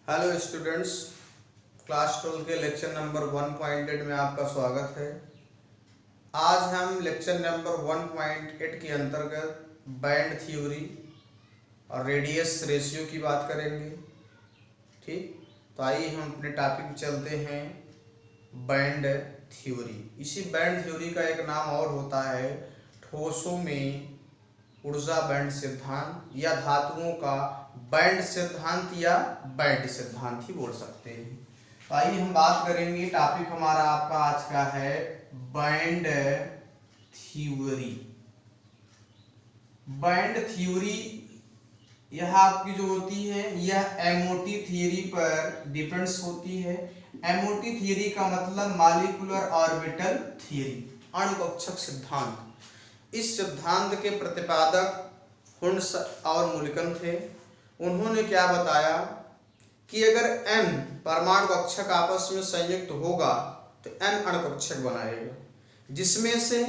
Hello students, class 12 के lecture number 1.8 में आपका स्वागत है। आज हम लेक्चर नंबर 1.8 के अंतर्गत बैंड थ्योरी और रेडियस रेशियो की बात करेंगे। ठीक, तो आइए हम अपने टॉपिक में चलते हैं। बैंड थ्योरी, इसी बैंड थ्योरी का एक नाम और होता है ठोसों में ऊर्जा बैंड सिद्धांत या धातुओं का बैंड सिद्धांत या बैंड सिद्धांत ही बोल सकते हैं। तो आइए हम बात करेंगे। टॉपिक हमारा आपका आज का है बैंड थ्योरी। बैंड थ्योरी यह आपकी जो होती है यह एमओटी थ्योरी पर डिपेंड्स होती है। एमओटी थ्योरी का मतलब मॉलिक्यूलर ऑर्बिटल थ्योरी, अणुकक्षक सिद्धांत। इस सिद्धांत के प्रतिपादक हुंड्स और मुल्कन थे। उन्होंने क्या बताया कि अगर n परमाणु कक्षक आपस में संयुक्त होगा तो n अणुकक्षक बनाएगा, जिसमें से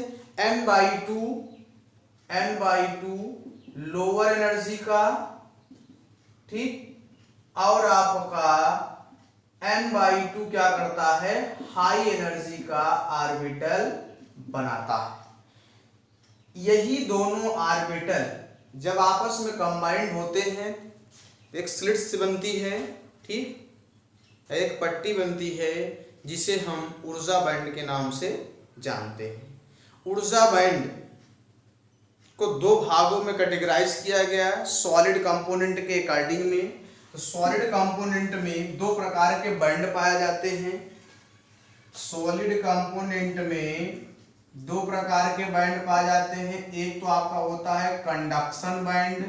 n/2 लोअर एनर्जी का, ठीक, और आपका n/2 क्या करता है, हाई एनर्जी का ऑर्बिटल बनाता है। यही दोनों ऑर्बिटल जब आपस में कंबाइंड होते हैं एक स्लिट सी बनती है, ठीक, एक पट्टी बनती है जिसे हम ऊर्जा बैंड के नाम से जानते हैं। ऊर्जा बैंड को दो भागों में कैटेगराइज किया गया है सॉलिड कंपोनेंट के अकॉर्डिंग में। तो सॉलिड कंपोनेंट में दो प्रकार के बैंड पाए जाते हैं। सॉलिड कंपोनेंट में दो प्रकार के बैंड पाए जाते हैं। एक तो आपका होता है कंडक्शन बैंड,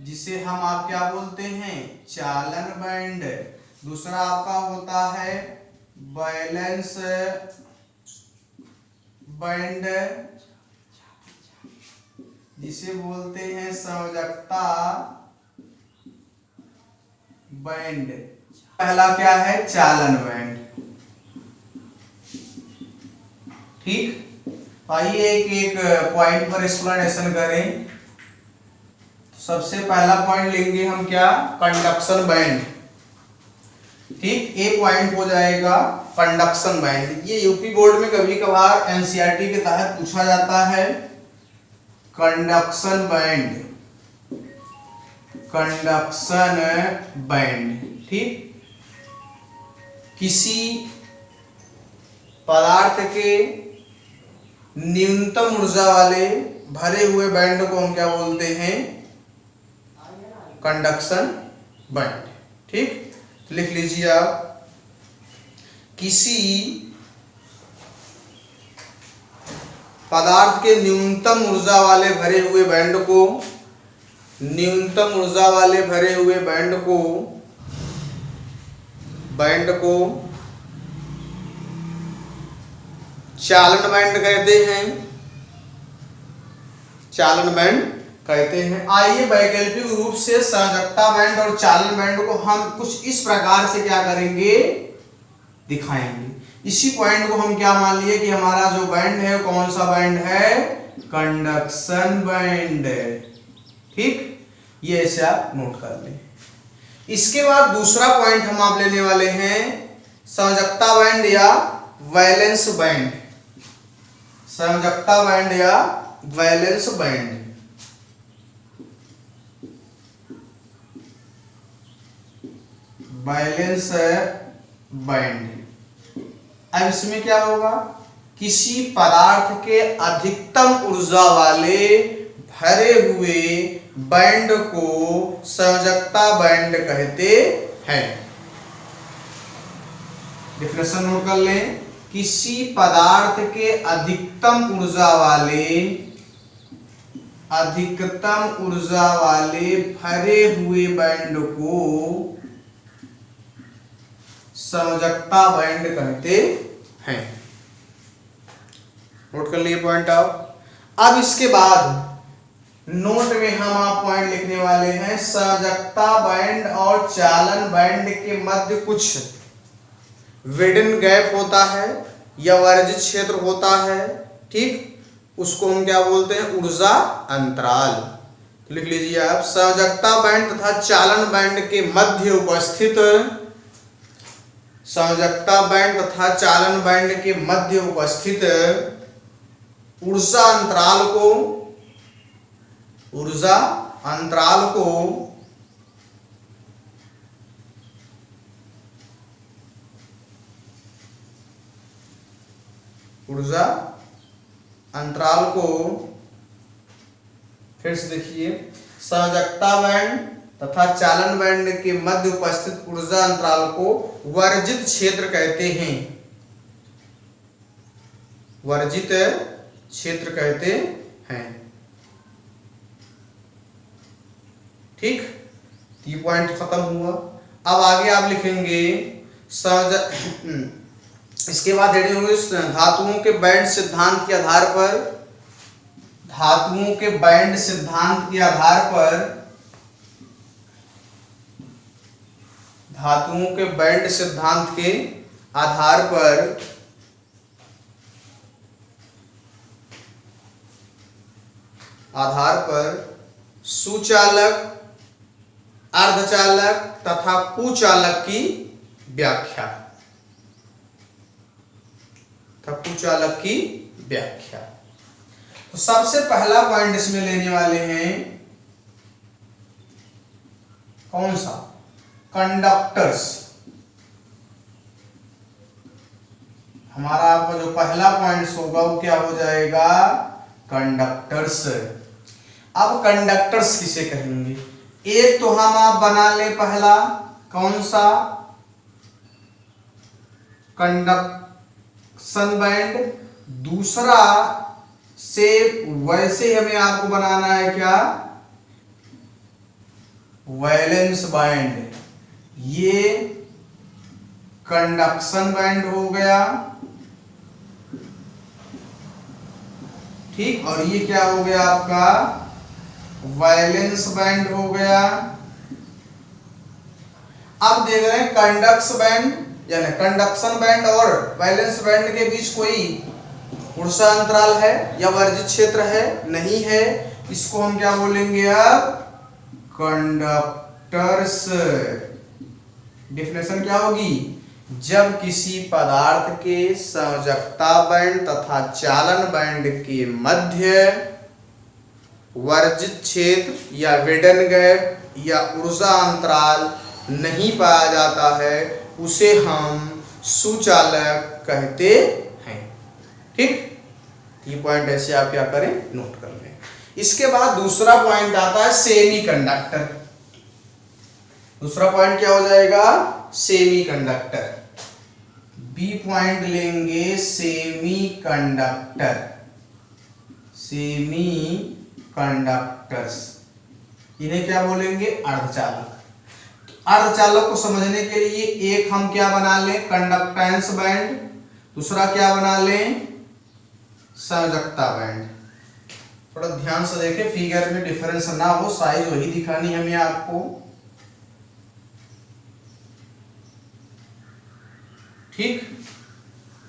जिसे हम आप क्या बोलते हैं, चालन बैंड। दूसरा आपका होता है वैलेंस बैंड, जिसे बोलते हैं संयोजकता बैंड। पहला क्या है, चालन बैंड। ठीक, आइए एक एक पॉइंट पर एक्सप्लेनेशन करें। सबसे पहला पॉइंट लेंगे हम क्या, कंडक्शन बैंड। ठीक, एक पॉइंट हो जाएगा कंडक्शन बैंड। ये यूपी बोर्ड में कभी कभार एनसीईआरटी के तहत पूछा जाता है। कंडक्शन बैंड, कंडक्शन बैंड, ठीक, किसी पदार्थ के न्यूनतम ऊर्जा वाले भरे हुए बैंड को हम क्या बोलते हैं, कंडक्शन बैंड। ठीक, लिख लीजिए आप, किसी पदार्थ के न्यूनतम ऊर्जा वाले भरे हुए बैंड को, न्यूनतम ऊर्जा वाले भरे हुए बैंड को चालन बैंड कहते हैं, चालन बैंड कहते हैं। आइए वैकल्पिक रूप से संयोजकता बैंड और चालन बैंड को हम कुछ इस प्रकार से क्या करेंगे, दिखाएंगे। इसी पॉइंट को हम क्या मान लिए कि हमारा जो बैंड है कौन सा बैंड है, कंडक्शन बैंड। ठीक, ये ऐसे आप नोट कर लें। इसके बाद दूसरा पॉइंट हम आप लेने वाले हैं संयोजकता बैंड या वैलेंस बैंड। संयोजकता बैंड या वैलेंस बैंड। वैलेंस बैंड, अब इसमें क्या होगा, किसी पदार्थ के अधिकतम ऊर्जा वाले भरे हुए बैंड को संयोजकता बैंड कहते हैं। डेफिनेशन नोट कर लें, किसी पदार्थ के अधिकतम ऊर्जा वाले भरे हुए बैंड को संयोजकता बैंड कहते हैं। नोट कर लिए पॉइंट आप। अब इसके बाद नोट में हम आप पॉइंट लिखने वाले हैं, संयोजकता बैंड और चालन बैंड के मध्य कुछ विडन गैप होता है या वर्जित क्षेत्र होता है। ठीक, उसको हम क्या बोलते हैं, ऊर्जा अंतराल। लिख लीजिए आप, संयोजकता बैंड तथा चालन बैंड के मध्य उपस्थित, संयोजकता बैंड तथा चालन बैंड के मध्य उपस्थित ऊर्जा अंतराल को, ऊर्जा अंतराल को ऊर्जा अंतराल को, फिर से देखिए, संयोजकता बैंड तथा चालन बैंड के मध्य उपस्थित ऊर्जा अंतराल को वर्जित क्षेत्र कहते हैं, वर्जित क्षेत्र कहते हैं। ठीक, ये पॉइंट खत्म हुआ। अब आगे आप लिखेंगे इसके बाद हेडिंग होगी धातुओं के बैंड सिद्धांत के आधार पर, धातुओं के बैंड सिद्धांत के आधार पर, धातुओं के बैंड सिद्धांत के आधार पर सुचालक, अर्धचालक तथा कुचालक की व्याख्या, कुचालक की व्याख्या। तो सबसे पहला पॉइंट इसमें लेने वाले हैं कौन सा, कंडक्टर्स। हमारा आपका जो पहला पॉइंट होगा वो क्या हो जाएगा, कंडक्टर्स। अब कंडक्टर्स किसे कहेंगे, एक तो हम आप बना ले पहला कौन सा, कंडक्शन बैंड, दूसरा से वैसे हमें आपको बनाना है क्या, वैलेंस बैंड। ये कंडक्शन बैंड हो गया, ठीक, और ये क्या हो गया आपका, वैलेंस बैंड हो गया। अब देख रहे हैं कंडक्शन बैंड यानी कंडक्शन बैंड और वैलेंस बैंड के बीच कोई ऊर्जा अंतराल है या वर्जित क्षेत्र है, नहीं है, इसको हम क्या बोलेंगे अब, कंडक्टर्स। डेफिनेशन क्या होगी, जब किसी पदार्थ के संयोजकता बैंड तथा चालन बैंड के मध्य वर्जित क्षेत्र या विडन गैप या ऊर्जा अंतराल नहीं पाया जाता है, उसे हम सुचालक कहते हैं। ठीक, ये पॉइंट ऐसे आप क्या करें, नोट कर लें। इसके बाद दूसरा पॉइंट आता है सेमी कंडक्टर। दूसरा पॉइंट क्या हो जाएगा, सेमी कंडक्टर। बी पॉइंट लेंगे सेमी कंडक्टर, सेमी कंडक्टर्स, इन्हें क्या बोलेंगे, अर्धचालक। अर्धचालक को समझने के लिए एक हम क्या बना लें, कंडक्टेंस बैंड, दूसरा क्या बना लें, संयोजकता बैंड। थोड़ा ध्यान से देखें, फिगर में डिफरेंस ना हो, साइज वही दिखानी हमें आपको। ठीक,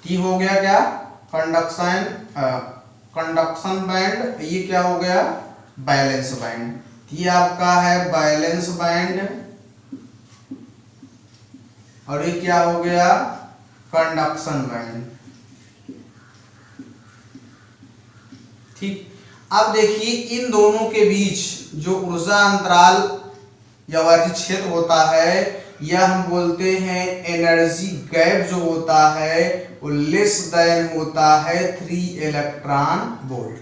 ये हो गया क्या, कंडक्शन बैंड, ये क्या हो गया, बैलेंस बैंड। ये आपका है बैलेंस बैंड और ये क्या हो गया, कंडक्शन बैंड। ठीक, अब देखिए इन दोनों के बीच जो ऊर्जा अंतराल या वर्जित क्षेत्र होता है, यह हम बोलते हैं एनर्जी गैप जो होता है वो लेस देन होता है 3 इलेक्ट्रॉन वोल्ट।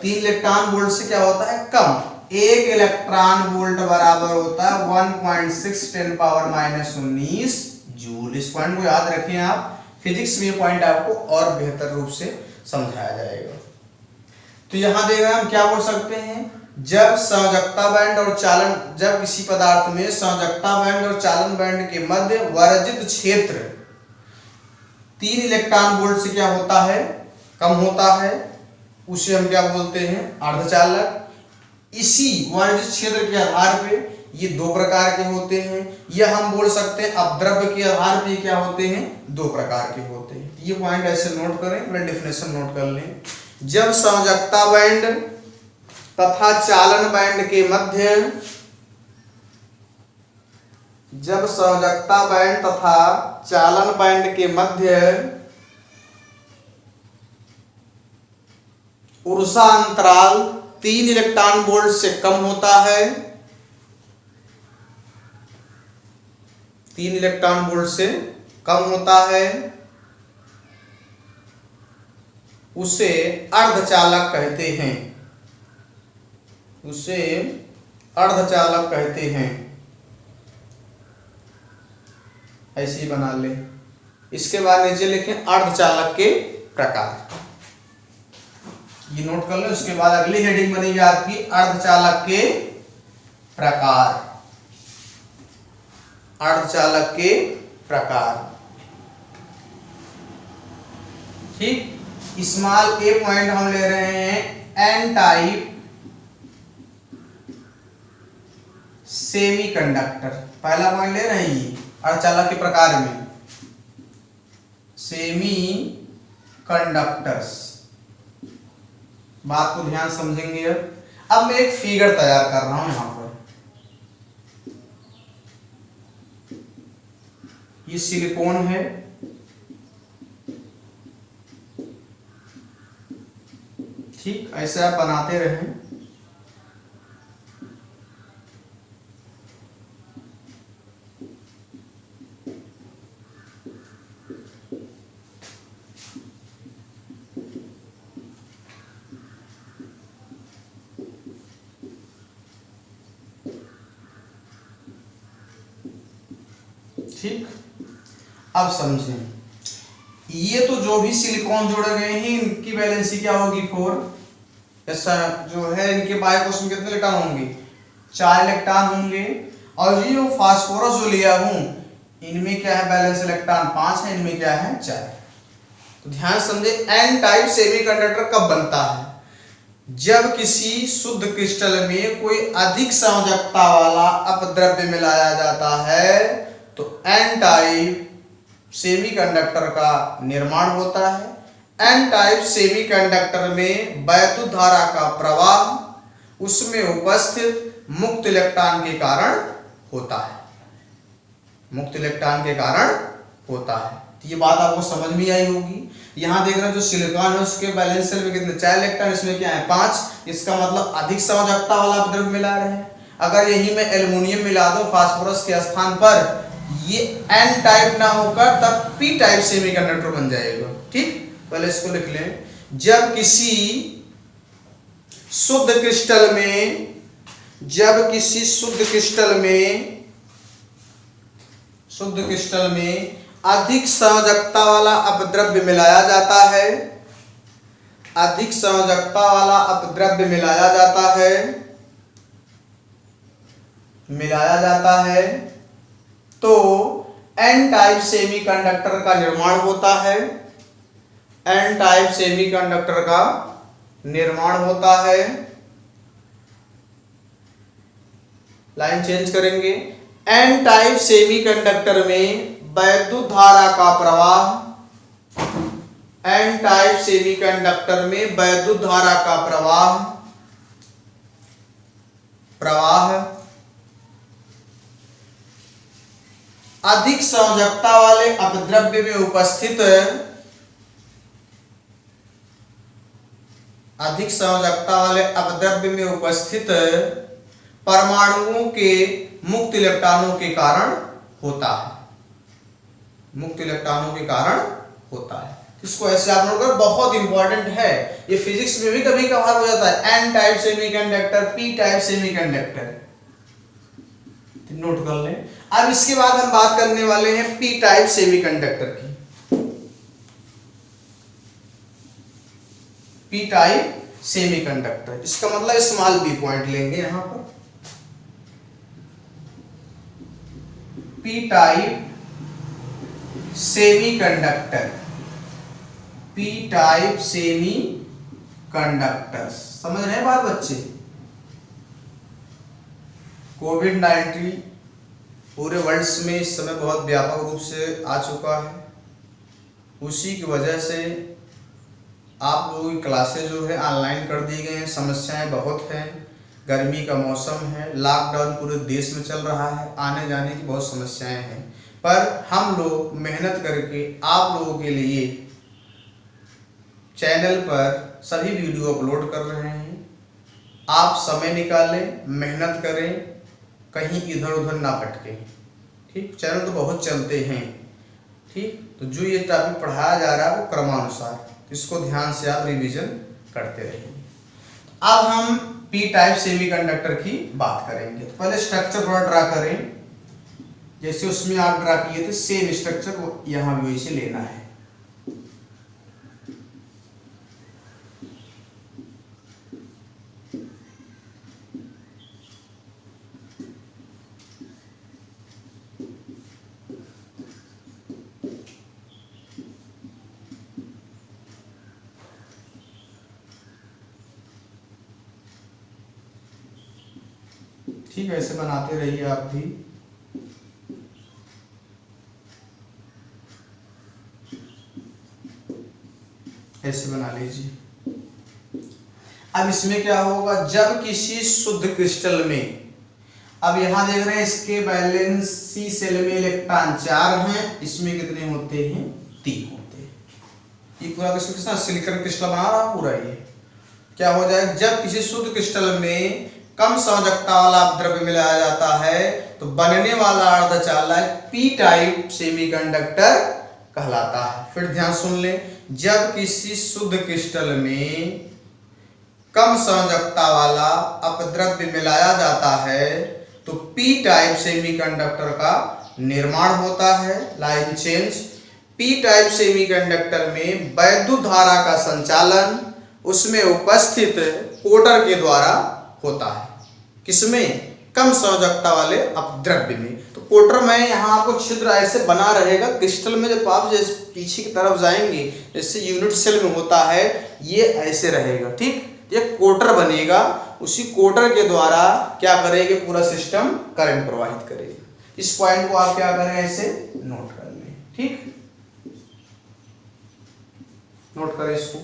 3 इलेक्ट्रॉन वोल्ट से क्या होता है, कम। 1 इलेक्ट्रॉन वोल्ट बराबर होता है 1.6 10⁻⁻19 जूल। इस पॉइंट को याद रखें आप, फिजिक्स में पॉइंट आपको और बेहतर रूप से समझाया जाएगा। तो यहां देखा हम क्या बोल सकते हैं, जब संयोजकता बैंड और चालन, जब किसी पदार्थ में संयोजकता बैंड और चालन बैंड के मध्य वर्जित क्षेत्र 3 इलेक्ट्रॉन वोल्ट से क्या होता है, कम होता है, उसे हम क्या बोलते हैं, अर्धचालक। इसी वर्जित क्षेत्र के आधार पे ये 2 प्रकार के होते हैं, यह हम बोल सकते हैं अपद्रव्य के आधार पे क्या होते हैं, 2 प्रकार के होते हैं। ये पॉइंट ऐसे नोट करें, अपना डेफिनेशन नोट कर लें। जब संयोजकता बैंड तथा चालन बैंड के मध्य, जब संयोजकता बैंड तथा चालन बैंड के मध्य ऊर्जा अंतराल 3 इलेक्ट्रॉन वोल्ट से कम होता है, 3 इलेक्ट्रॉन वोल्ट से कम होता है, उसे अर्धचालक कहते हैं, उसे अर्धचालक कहते हैं। ऐसे ही बना ले। इसके बाद नीचे लिखें अर्धचालक के प्रकार, ये नोट कर लो। उसके बाद अगली हेडिंग बनेगी आपकी अर्धचालक के प्रकार, अर्धचालक के प्रकार। ठीक, स्मॉल ए पॉइंट हम ले रहे हैं एन टाइप सेमीकंडक्टर, पहला पॉइंट ले रहे हैं ये अर्धचालक के प्रकार में, सेमी कंडक्टर्स। बात को ध्यान समझेंगे। अब मैं एक फिगर तैयार कर रहा हूं यहां पर, ये सिलिकॉन है, ठीक, ऐसे आप बनाते रहें। ठीक, अब समझें, ये तो जो भी सिलिकॉन जोड़े गए हैं इनकी वैलेंसी क्या होगी 4। ऐसा जो है इनके बाय क्वेश्चन कितने इलेक्ट्रॉन होंगे, 4 इलेक्ट्रॉन होंगे। और ये जो फास्फोरस जो लिया हूं इनमें क्या है बैलेंस इलेक्ट्रॉन 5 है, इनमें क्या है 4। तो ध्यान समझे, एन टाइप सेमीकंडक्टर कब बनता है, जब किसी शुद्ध क्रिस्टल में कोई अधिक संयोजकता वाला अपद्रव्य मिलाया जाता है तो एन टाइप सेमीकंडक्टर का निर्माण होता है। एन टाइप सेमीकंडक्टर में वैद्युत धारा का प्रवाह उसमें उपस्थित मुक्त इलेक्ट्रॉन के कारण होता है, मुक्त इलेक्ट्रॉन के कारण होता है। तो ये बात आपको समझ में आई होगी। यहां देख रहे हैं जो सिलिकॉन है उसके बैलेंस शेल में कितने 4 इलेक्ट्रॉन, इसमें क्या है 5, इसका मतलब अधिक संयोजकता वाला अपद्रव्य मिला रहे हैं। अगर यही मैं एल्युमिनियम मिला दूं फास्फोरस के स्थान पर, ये एन टाइप ना होकर तब पी टाइप सेमीकंडक्टर बन जाएगा। ठीक, पहले इसको लिख लें। जब किसी शुद्ध क्रिस्टल में, जब किसी शुद्ध क्रिस्टल में अधिक संयोजकता वाला अपद्रव्य मिलाया जाता है, अधिक संयोजकता वाला अपद्रव्य मिलाया जाता है तो एन टाइप सेमीकंडक्टर का निर्माण होता है, एन टाइप सेमीकंडक्टर का निर्माण होता है। लाइन चेंज करेंगे। एन टाइप सेमीकंडक्टर में वैद्युत धारा का प्रवाह, एन टाइप सेमीकंडक्टर में वैद्युत धारा का प्रवाह अधिक संयोजकता वाले अपद्रव्य में उपस्थित, अधिक संयोजकता वाले अपद्रव्य में उपस्थित परमाणुओं के मुक्त इलेक्ट्रॉनों के कारण होता है, मुक्त इलेक्ट्रॉनों के कारण होता है। इसको ऐसे आप नोट कर, बहुत इंपॉर्टेंट है ये, फिजिक्स में भी कभी कभार हो जाता है। N type semiconductor, p type semiconductor, note कर लें। अब इसके बाद हम बात करने वाले हैं पी टाइप सेमीकंडक्टर की। पी टाइप सेमीकंडक्टर, इसका मतलब स्मॉल बी पॉइंट लेंगे यहां पर। P type semiconductor, p type semiconductor, समझ रहे हैं बात बच्चे। कोविड-19 पूरे वर्ल्ड में इस समय बहुत व्यापक रूप से आ चुका है, उसी की वजह से आप लोगों की क्लासेज जो है ऑनलाइन कर दी गई हैं। समस्याएं बहुत हैं, गर्मी का मौसम है, लॉकडाउन पूरे देश में चल रहा है, आने जाने की बहुत समस्याएं हैं, पर हम लोग मेहनत करके आप लोगों के लिए चैनल पर सभी वीडियो अपलोड कर रहे हैं। आप समय निकालें, मेहनत करें, कहीं इधर उधर ना भटकें। ठीक, चैनल तो बहुत चलते हैं। ठीक, तो जो ये टॉपिक पढ़ाया जा रहा है वो क्रमानुसार, इसको ध्यान से आप रिवीजन करते रहिए। अब हम पी टाइप सेमीकंडक्टर की बात करेंगे। तो पहले स्ट्रक्चर थोड़ा ड्रा करें, जैसे उसमें आप ड्रा किए थे सेम स्ट्रक्चर यहाँ भी वैसे लेना है। ठीक है, ऐसे बनाते रहिए आप भी। ऐसे बना लीजिए। अब इसमें क्या होगा, जब किसी शुद्ध क्रिस्टल में, अब यहां देख रहे हैं इसके वैलेंसी सेल में इलेक्ट्रॉन 4 हैं, इसमें कितने होते हैं, 3 होते हैं। ये पूरा क्रिस्टल सिलिकॉन क्रिस्टल बना रहा पूरा। ये क्या हो जाएगा, जब किसी शुद्ध क्रिस्टल में कम संयोजकता वाला द्रव्य मिलाया जाता है तो बनने वाला अर्धचालक पी टाइप सेमीकंडक्टर कहलाता है। फिर ध्यान सुन ले, जब किसी शुद्ध क्रिस्टल में कम संयोजकता वाला अपद्रव्य मिलाया जाता है तो पी टाइप सेमीकंडक्टर का निर्माण होता है। Line change. P type semiconductor में वैद्युत धारा का संचालन उसमें उपस्थित कोटर के द्वारा होता है। किसमें, कम संयोजकता वाले अपद्रव्य में। तो कोटर में यहाँ आपको छिद्र ऐसे बना रहेगा क्रिस्टल में। जब आप जैसे पीछे की तरफ जाएंगे, जैसे यूनिट सेल में होता है, ये ऐसे रहेगा। ठीक, ये कोटर बनेगा, उसी कोटर के द्वारा क्या करेंगे, पूरा सिस्टम करंट प्रवाहित करेगा। इस पॉइंट को आप क्या करें, ऐसे नोट कर लें। ठीक, नोट करें इसको।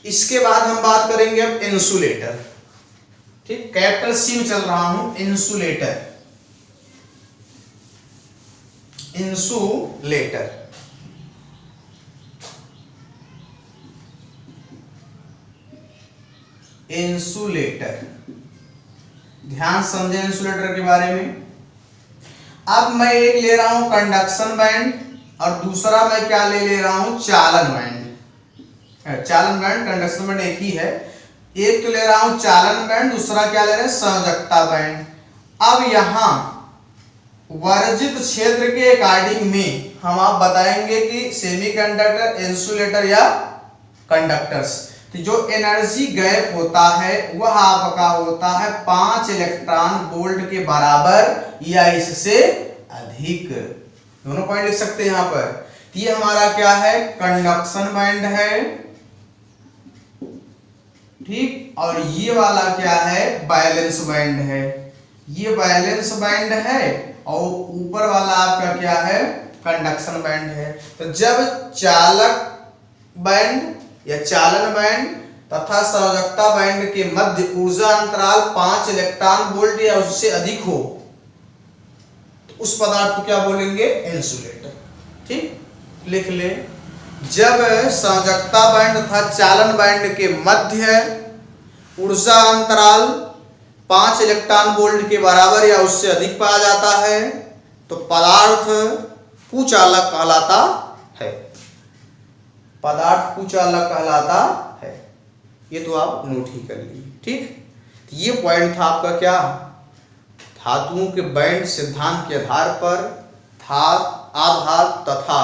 इसके बाद हम बात करेंगे अब इंसुलेटर। ठीक, कैपिटल सी में चल रहा हूं, इंसुलेटर। इंसुलेटर इंसुलेटर ध्यान समझें इंसुलेटर के बारे में। अब मैं एक ले रहा हूं कंडक्शन बैंड और दूसरा मैं क्या ले रहा हूं, चालन बैंड। चालन बैंड कंडक्शन बैंड एक ही है। एक तो ले रहा हूं चालन बैंड, दूसरा क्या ले रहे हैं, संयोजकता बैंड। अब यहां वर्जित क्षेत्र के अकॉर्डिंग में हम आप बताएंगे कि सेमीकंडक्टर, इंसुलेटर या कंडक्टर्स। तो जो एनर्जी गैप होता है वह आपका होता है 5 इलेक्ट्रॉन वोल्ट के बराबर या इससे अधिक। दोनों पॉइंट लिख सकते हैं यहां पर। ये हमारा क्या है, कंडक्शन बैंड है। ठीक, और ये वाला क्या है, बैलेंस बैंड है। ये बैलेंस बैंड है और ऊपर वाला आपका क्या है, कंडक्शन बैंड है। तो जब चालक बैंड या चालन बैंड तथा संयोजकता बैंड के मध्य ऊर्जा अंतराल 5 इलेक्ट्रॉन वोल्ट या उससे अधिक हो तो उस पदार्थ को क्या बोलेंगे, इंसुलेटर। ठीक, लिख ले, जब संयोजकता बैंड तथा चालन बैंड के मध्य ऊर्जा अंतराल 5 इलेक्ट्रॉन वोल्ट के बराबर या उससे अधिक पाया जाता है तो पदार्थ कुचालक कहलाता है। पदार्थ कुचालक कहलाता है। ये तो आप नोट ही कर लीजिए। ठीक, ये पॉइंट था आपका क्या, धातुओं के बैंड सिद्धांत के आधार पर आधार तथा,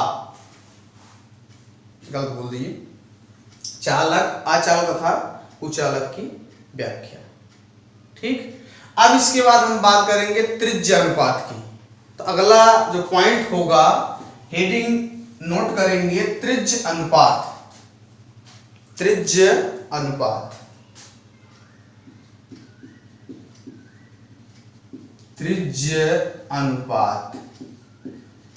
गलत बोल दिए, चालक, अचालक तथा कुचालक की व्याख्या। ठीक, अब इसके बाद हम बात करेंगे त्रिज्य अनुपात की। तो अगला जो पॉइंट होगा, हेडिंग नोट करेंगे, त्रिज्य अनुपात। त्रिज्य अनुपात, त्रिज्य अनुपात,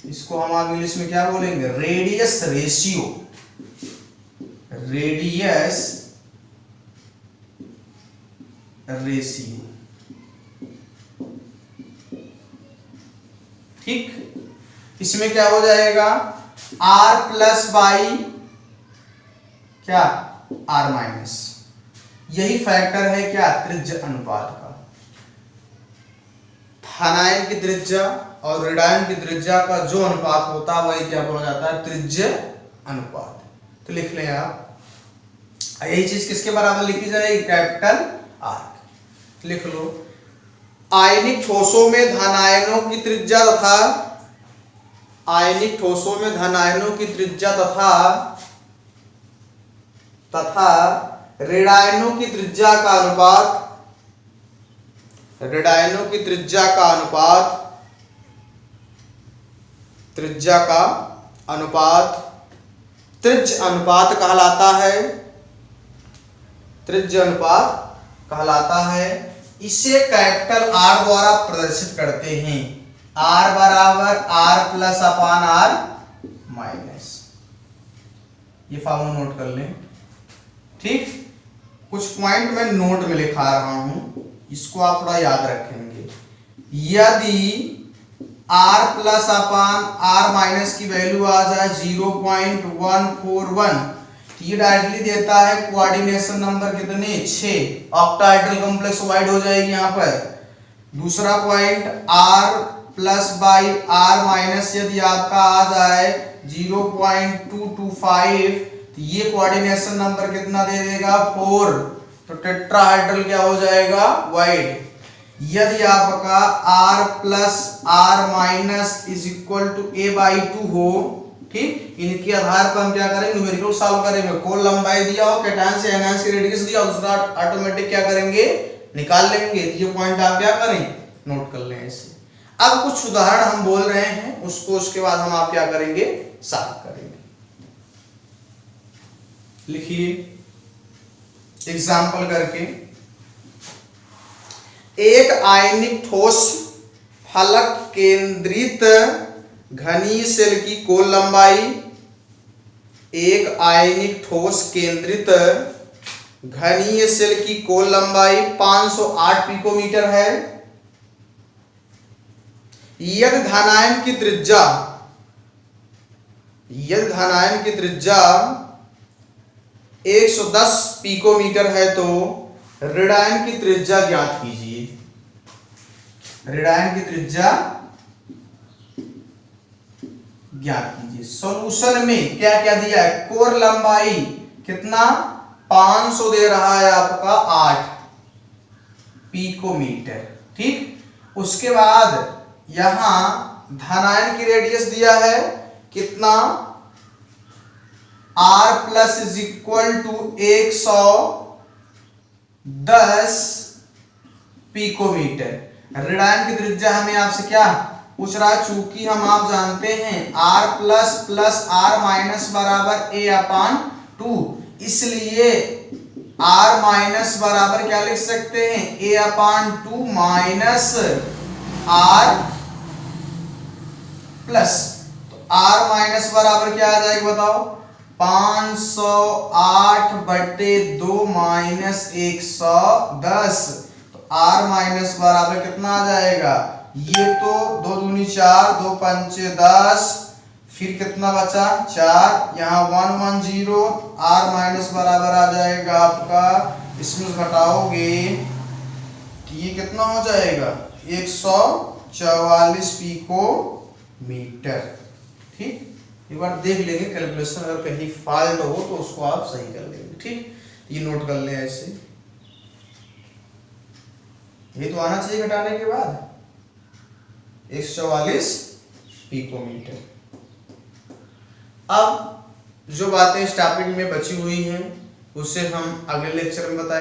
इसको हम इंग्लिश में क्या बोलेंगे, रेडियस रेशियो। Radius ratio. ठीक, इसमें क्या हो जाएगा, r प्लस बाई क्या r माइनस, यही फैक्टर है क्या त्रिज्या अनुपात का। धनायन की त्रिज्या और ऋणायन की त्रिज्या का जो अनुपात होता है वही क्या बोला जाता है, त्रिज्या अनुपात। तो लिख लें आप, यही चीज किसके बराबर लिखी जाएगी, कैपिटल R। लिख लो, आयनिक ठोसों में धनायनों की त्रिज्या तथा आयनिक ठोसों में धनायनों की त्रिज्या तथा ऋणायनों की त्रिज्या का अनुपात, ऋणायनों की त्रिज्या का अनुपात, त्रिज्या का अनुपात त्रिज्य अनुपात कहलाता है, त्रिज्य अनुपात कहलाता है। इसे कैपिटल R द्वारा प्रदर्शित करते हैं, R बराबर R प्लस अपान R माइनस। ये फॉर्मूला नोट कर लें। ठीक, कुछ पॉइंट मैं नोट में लिखा रहा हूं, इसको आप थोड़ा याद रखेंगे। यदि R प्लस अपान R माइनस की वैल्यू आ जाए 0.141, तो ये डायरेक्टली देता है कोऑर्डिनेशन नंबर कितने, 6, ऑक्टाहेड्रल कॉम्प्लेक्स वाइड हो जाएगी यहाँ पर। दूसरा point R plus by R minus यदि आपका आ जाए 0.225, तो ये कोऑर्डिनेशन नंबर कितना दे देगा, 4, तो टेट्राहेड्रल क्या हो जाएगा, वाइड। यदि आपका R plus R minus is equal to a/2 हो, ठीक, इनके आधार पर हम क्या करेंगे, न्यूमेरिकल सॉल्व करेंगे। कोण लंबाई दिया हो, कैटायन से एनायन की रेडियस दिया, दूसरा ऑटोमेटिक क्या करेंगे, निकाल लेंगे। ये पॉइंट आप क्या करें, नोट कर लें इसे। अब कुछ उदाहरण हम बोल रहे हैं, उसको उसके बाद हम आप क्या करेंगे, सॉल्व करेंगे। लिखिए एग्जाम्पल करके, एक आयनिक ठोस फलक केंद्रित घनीय सेल की कुल लंबाई, एक आयनिक ठोस केंद्रित घनीय सेल की कुल लंबाई 508 पिकोमीटर है। यदि धनायन की त्रिज्या, यदि धनायन की त्रिज्या 110 पिकोमीटर है तो ऋणायन की त्रिज्या ज्ञात कीजिए। ऋणायन की त्रिज्या ज्ञात कीजिए। सॉल्यूशन में क्या क्या दिया है, कोर लंबाई कितना 500 दे रहा है आपका 8 पिकोमीटर। ठीक, उसके बाद यहां धनायन की रेडियस दिया है कितना, R plus is equal to 110 picometre. ऋणायन की त्रिज्या हमें आपसे क्या पूछ रहा है, चूंकि हम आप जानते हैं R plus plus R minus बराबर a/2, इसलिए R माइनस बराबर क्या लिख सकते हैं, a/2 माइनस R प्लस। तो R माइनस बराबर क्या आ जाएगा बताओ, 508/2 माइनस 110। तो R माइनस बराबर कितना आ जाएगा, ये तो 2 दूनी 4, 2 पंचे 10, फिर कितना बचा 4, यहाँ 110। R माइनस बराबर आ जाएगा आपका, इसमें घटाओगे कि ये कितना हो जाएगा 144 पिकोमीटर। ठीक, एक बार देख लेंगे कैलकुलेशन, अगर कहीं फॉल्ट हो तो उसको आप सही कर लेंगे। ठीक, ये नोट कर लें ऐसे, ये तो आना चाहिए घटाने के बाद 144 पिकोमीटर। अब जो बातें इस टॉपिक में बची हुई हैं उसे हम अगले लेक्चर में बताएंगे।